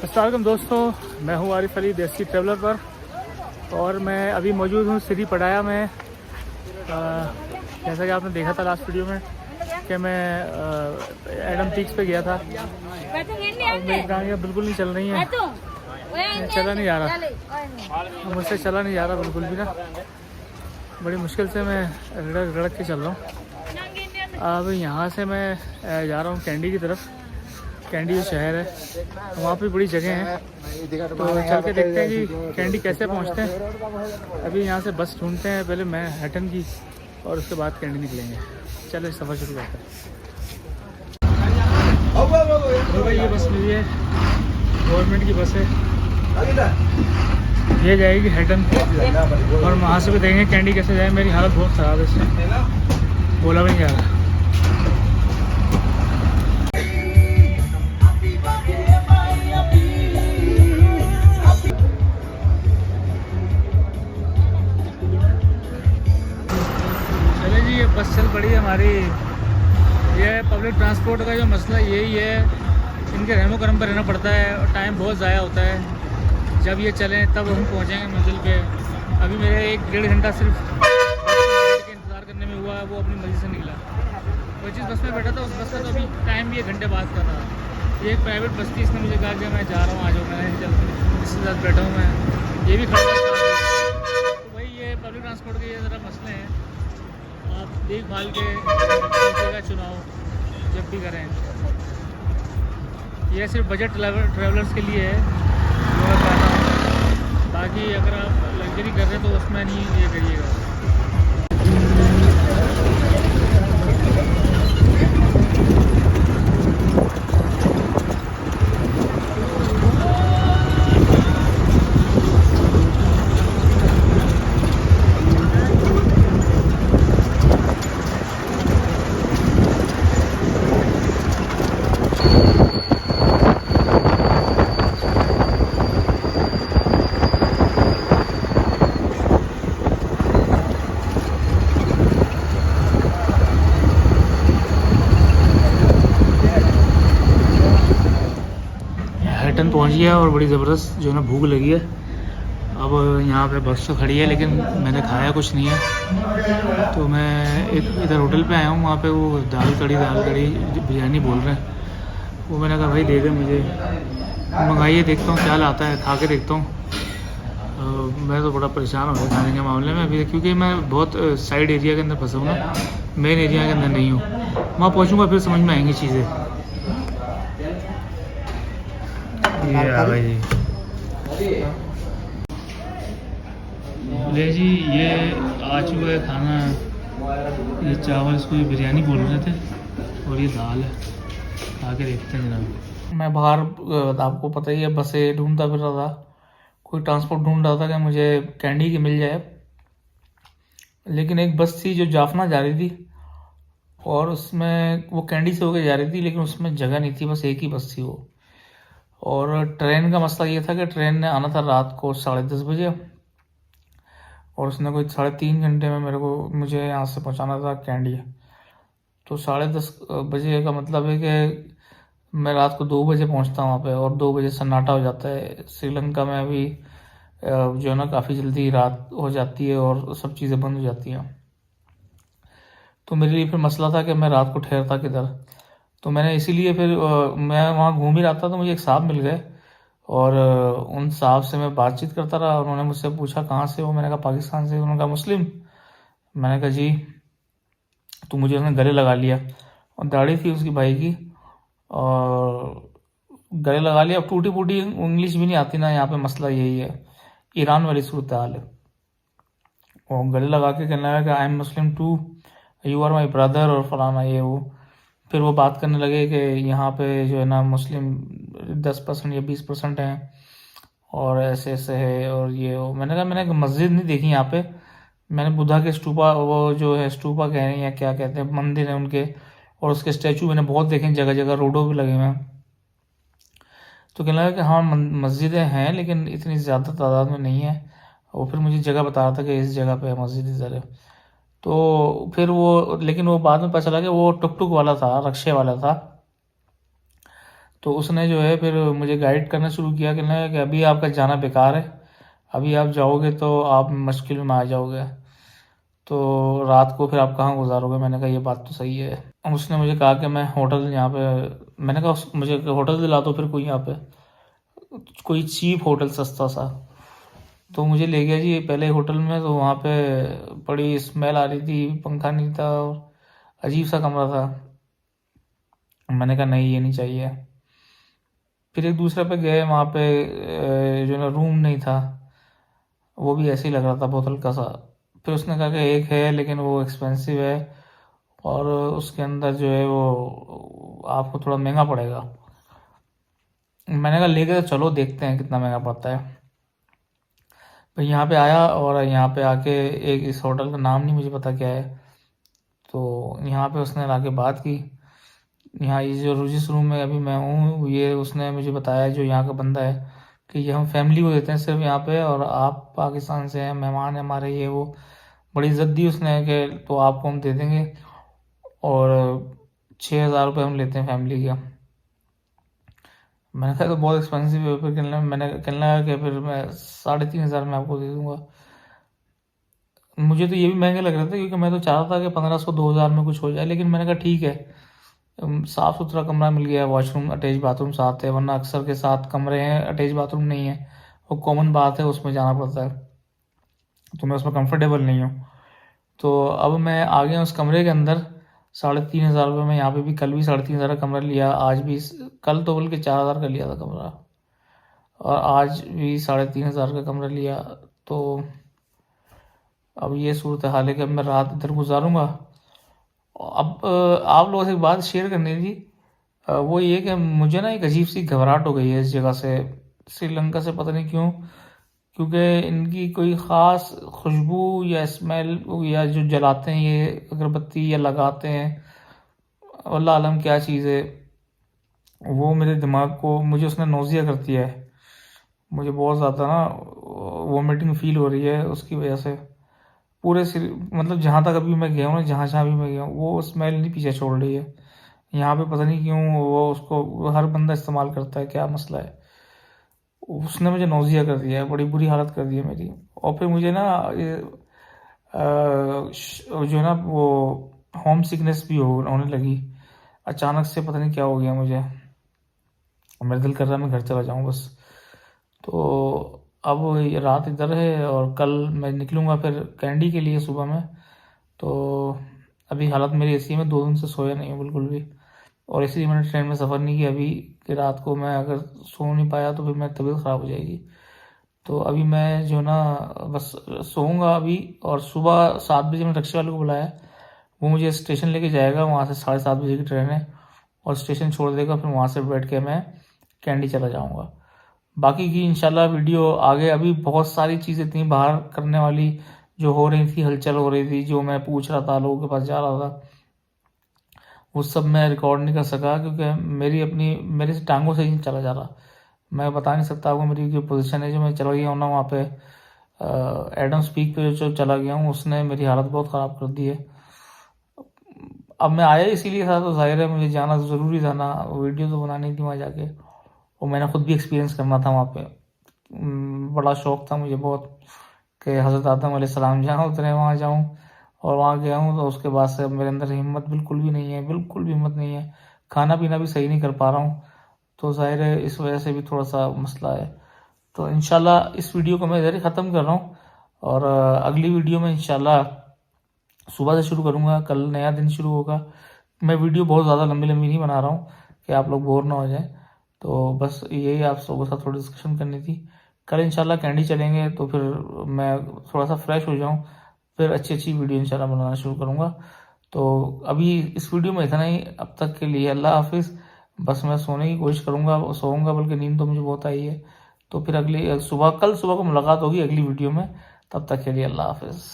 अस्सलाम दोस्तों, मैं हूं आरिफ अली देसी ट्रैवलर पर और मैं अभी मौजूद हूं सिटी पटाया में। जैसा कि आपने देखा था लास्ट वीडियो में कि मैं एडम पीक्स पे गया था। और मेरी गाड़ियाँ बिल्कुल नहीं चल रही हैं, चला नहीं जा रहा, मुझसे चला नहीं जा रहा बिल्कुल भी ना। बड़ी मुश्किल से मैं रड़क रड़क के चल रहा हूँ। अब यहाँ से मैं जा रहा हूँ कैंडी की तरफ। कैंडी जो शहर है वहाँ पे बड़ी जगह हैं, तो चल के देखते हैं कि कैंडी कैसे पहुँचते हैं। अभी यहाँ से बस ढूंढते हैं, पहले मैं हैटन की और उसके बाद कैंडी निकलेंगे। चलो सफ़र शुरू करते हैं। तो भाई ये बस मिली है, गवर्नमेंट की बस है, ये जाएगी हैटन और वहाँ से भी देखेंगे कैंडी कैसे जाए। मेरी हालत बहुत ख़राब है, इससे बोला भी नहीं जा रहा। बस चल पड़ी है हमारी। ये पब्लिक ट्रांसपोर्ट का जो मसला यही है, इनके रहमो करम पर रहना पड़ता है और टाइम बहुत ज़ाया होता है। जब ये चलें तब हम पहुंचेंगे मंजिल पे। अभी मेरे 1-1.5 घंटा सिर्फ के इंतज़ार करने में हुआ है, वो अपनी मर्ज़ी से निकला। वो जिस बस में बैठा था उस बस का तो अभी टाइम भी 1 घंटे बाद का था। ये एक प्राइवेट बस थी, इसने मुझे कहा कि मैं जा रहा हूँ, आ जाओ। मैं चल इसके साथ बैठा हूँ मैं, ये भी खड़ा था। तो भाई ये पब्लिक ट्रांसपोर्ट के ये ज़रा मसले हैं, आप देखभाल के जगह चुनाव जब भी करें। यह सिर्फ बजट ट्रैवलर्स के लिए है जो मैं कहता हूँ। बाकी अगर आप लग्जरी कर रहे हैं तो उसमें नहीं ये करिएगा। हैटन पहुंच गया और बड़ी ज़बरदस्त जो है ना भूख लगी है। अब यहाँ पे बस तो खड़ी है लेकिन मैंने खाया कुछ नहीं है, तो मैं एक इधर होटल पे आया हूँ। वहाँ पे वो दाल कड़ी बिरयानी बोल रहे हैं। वो मैंने कहा भाई दे दे मुझे, मंगाइए, देखता हूँ क्या लाता है, खा के देखता हूँ। मैं तो बड़ा परेशान हो गया खाने के मामले में अभी, क्योंकि मैं बहुत साइड एरिया के अंदर फंसा हूँ ना, मेन एरिया के अंदर नहीं हूँ। वहाँ पहुँचूँगा फिर समझ में आएंगी चीज़ें। ये आ गई ले जी, ये आ चुका है खाना। ये चावल, इसको ये बिरयानी बोल रहे थे, और ये दाल है। खा के देखते हैं जनाब। मैं बाहर, आपको पता ही है, बसें ढूंढता फिर रहा था, कोई ट्रांसपोर्ट ढूंढ रहा था कि मुझे कैंडी की मिल जाए। लेकिन एक बस थी जो जाफना जा रही थी और उसमें वो कैंडी से होकर जा रही थी, लेकिन उसमें जगह नहीं थी, बस एक ही बस थी वो। और ट्रेन का मसला ये था कि ट्रेन ने आना था रात को 10:30 बजे, और उसने कोई 3.5 घंटे में मुझे यहाँ से पहुँचाना था कैंडी। तो 10:30 बजे का मतलब है कि मैं रात को 2 बजे पहुँचता हूँ वहाँ पे, और 2 बजे सन्नाटा हो जाता है। श्रीलंका में अभी जो है ना काफ़ी जल्दी रात हो जाती है और सब चीज़ें बंद हो जाती हैं। तो मेरे लिए फिर मसला था कि मैं रात को ठहरता किधर। तो मैंने इसीलिए फिर मैं वहाँ घूम ही रहा था, तो मुझे एक साहब मिल गए और उन साहब से मैं बातचीत करता रहा। उन्होंने मुझसे पूछा कहाँ से हो, मैंने कहा पाकिस्तान से। उन्होंने कहा मुस्लिम, मैंने कहा जी। तो मुझे उसने गले लगा लिया, और दाढ़ी थी उसकी भाई की, और गले लगा लिया। अब टूटी फूटी इंग्लिश भी नहीं आती ना, यहाँ पे मसला यही है, ईरान वाली सूरत हाल है। और गले लगा के कहना है कि I am Muslim too, you are my brother, और फलाना ये वो। फिर वो बात करने लगे कि यहाँ पे जो है ना मुस्लिम 10% या 20% हैं, और ऐसे ऐसे है और ये वो। मैंने मस्जिद नहीं देखी यहाँ पे। मैंने बुद्धा के स्टूपा, वो जो है स्टूपा कह रहे हैं या क्या कहते हैं, मंदिर है उनके, और उसके स्टैचू मैंने बहुत देखे जगह जगह, रोडों पे लगे हुए हैं। तो कहने लगा कि हाँ मस्जिदें हैं लेकिन इतनी ज़्यादा तादाद में नहीं है। और फिर मुझे जगह बता रहा था कि इस जगह पे मस्जिद इधर है। तो फिर वो, लेकिन वो बाद में पता चला कि वो टुक टुक वाला था, रक्शे वाला था। तो उसने जो है फिर मुझे गाइड करना शुरू किया, कहने लगा कि अभी आपका जाना बेकार है, अभी आप जाओगे तो आप मुश्किल में आ जाओगे, तो रात को फिर आप कहाँ गुजारोगे। मैंने कहा ये बात तो सही है। उसने मुझे कहा कि मैं होटल यहाँ पे, मैंने कहा मुझे होटल दिला दो फिर कोई यहाँ पे, कोई चीप होटल सस्ता सा। तो मुझे ले गया जी पहले होटल में, तो वहाँ पे बड़ी स्मेल आ रही थी, पंखा नहीं था और अजीब सा कमरा था। मैंने कहा नहीं ये नहीं चाहिए। फिर एक दूसरे पे गए, वहाँ पे जो ना रूम नहीं था, वो भी ऐसे ही लग रहा था बहुत हल्का सा। फिर उसने कहा कि एक है लेकिन वो एक्सपेंसिव है और उसके अंदर जो है वो आपको थोड़ा महंगा पड़ेगा। मैंने कहा लेके तो चलो देखते हैं कितना महंगा पड़ता है। फिर यहाँ पे आया और यहाँ पे आके एक, इस होटल का नाम नहीं मुझे पता क्या है, तो यहाँ पे उसने लाके बात की। यहाँ ये जो जिस रूम में अभी मैं हूँ, ये उसने मुझे बताया जो यहाँ का बंदा है कि ये हम फैमिली को देते हैं सिर्फ यहाँ पे, और आप पाकिस्तान से हैं, मेहमान हैं हमारे, ये वो। बड़ी इज्जत दी उसने कि तो आपको हम दे देंगे, और 6,000 रुपये हम लेते हैं फैमिली का। मैंने कहा तो बहुत एक्सपेंसिव है। फिर कहने लगा कि फिर मैं 3,500 में आपको दे दूंगा। मुझे तो ये भी महंगे लग रहे थे क्योंकि मैं तो चाहता था कि 1,500 2,000 में कुछ हो जाए, लेकिन मैंने कहा ठीक है, साफ सुथरा कमरा मिल गया, वॉशरूम अटैच बाथरूम साथ है, वरना अक्सर के साथ कमरे हैं अटैच बाथरूम नहीं है, वो कॉमन बात है, उसमें जाना पड़ता है, तो मैं उसमें कंफर्टेबल नहीं हूँ। तो अब मैं आ गया उस कमरे के अंदर। 3,500 रुपये में यहाँ पे भी, कल भी 3,500 का कमरा लिया, आज भी, कल तो बल्कि 4,000 का लिया था कमरा, और आज भी 3,500 का कमरा लिया। तो अब ये सूरत हाल है कि अब मैं रात इधर गुजारूंगा। अब आप लोगों से एक बात शेयर करनी थी, वो ये कि मुझे ना एक अजीब सी घबराहट हो गई है इस जगह से, श्रीलंका से, पता नहीं क्यों। क्योंकि इनकी कोई ख़ास खुशबू या स्मेल या जो जलाते हैं ये अगरबत्ती या लगाते हैं, अल्लाह आलम क्या चीज़ है, वो मेरे दिमाग को, मुझे उसने नौजिया कर दिया है। मुझे बहुत ज़्यादा ना वोमिटिंग फील हो रही है उसकी वजह से। पूरे मतलब जहाँ तक अभी मैं गया हूँ ना, जहाँ जहाँ भी मैं गया हूँ, वो स्मेल नहीं पीछे छोड़ रही है। यहाँ पे पता नहीं क्यों वो उसको हर बंदा इस्तेमाल करता है, क्या मसला है। उसने मुझे नौजिया कर दिया है, बड़ी बुरी हालत कर दी है मेरी। और फिर मुझे ना ये जो ना वो होम सिकनेस भी होने लगी अचानक से, पता नहीं क्या हो गया मुझे। मेरा दिल कर रहा है मैं घर चला जाऊँ बस। तो अब ये रात इधर है और कल मैं निकलूँगा फिर कैंडी के लिए सुबह में। तो अभी हालत मेरी ऐसी है, मैं 2 दिन से सोया नहीं हूँ बिल्कुल भी, और इसलिए मैंने ट्रेन में सफ़र नहीं किया अभी, कि रात को मैं अगर सो नहीं पाया तो फिर मेरी तबीयत ख़राब हो जाएगी। तो अभी मैं जो ना बस सोऊंगा अभी, और सुबह 7 बजे मैंने रिक्शे वाले को बुलाया, वो मुझे स्टेशन लेके जाएगा, वहाँ से 7:30 बजे की ट्रेन है, और स्टेशन छोड़ देगा, फिर वहाँ से बैठ के मैं कैंडी चला जाऊँगा। बाकी की इंशाल्लाह वीडियो आगे, अभी बहुत सारी चीज़ें थी बाहर करने वाली, जो हो रही थी, हलचल हो रही थी, जो मैं पूछ रहा था, लोगों के पास जा रहा था, वो सब मैं रिकॉर्ड नहीं कर सका क्योंकि मेरे से टांगों से ही नहीं चला जा रहा। मैं बता नहीं सकता आपको मेरी जो पोजीशन है, जो मैं चला गया हूँ ना वहाँ पे एडम्स पीक पे जो चला गया हूँ, उसने मेरी हालत बहुत ख़राब कर दी है। अब मैं आया इसीलिए था, तो जाहिर है मुझे जाना ज़रूरी था ना, वीडियो तो बनानी थी वहाँ जाके, और मैंने खुद भी एक्सपीरियंस करना था वहाँ पे। बड़ा शौक था मुझे बहुत कि हज़रत आदम अलैहिस्सलाम जहाँ उतरे वहाँ जाऊँ, और वहाँ गया हूँ तो उसके बाद से मेरे अंदर हिम्मत बिल्कुल भी नहीं है, बिल्कुल भी हिम्मत नहीं है। खाना पीना भी सही नहीं कर पा रहा हूँ, तो जाहिर है इस वजह से भी थोड़ा सा मसला है। तो इंशाल्लाह इस वीडियो को मैं इधर ही ख़त्म कर रहा हूँ, और अगली वीडियो में इंशाल्लाह सुबह से शुरू करूँगा, कल नया दिन शुरू होगा। मैं वीडियो बहुत ज़्यादा लंबी लंबी नहीं बना रहा हूँ कि आप लोग बोर ना हो जाएं, तो बस यही आप लोगों के साथ थोड़ी डिस्कशन करनी थी। कल इंशाल्लाह कैंडी चलेंगे, तो फिर मैं थोड़ा सा फ्रेश हो जाऊँ, फिर अच्छी अच्छी वीडियो इंशाल्लाह बनाना शुरू करूँगा। तो अभी इस वीडियो में इतना ही, अब तक के लिए अल्लाह हाफिज़। बस मैं सोने की कोशिश करूँगा, सोऊंगा, बल्कि नींद तो मुझे बहुत आई है। तो फिर कल सुबह को मुलाकात होगी अगली वीडियो में, तब तक के लिए अल्लाह हाफिज़।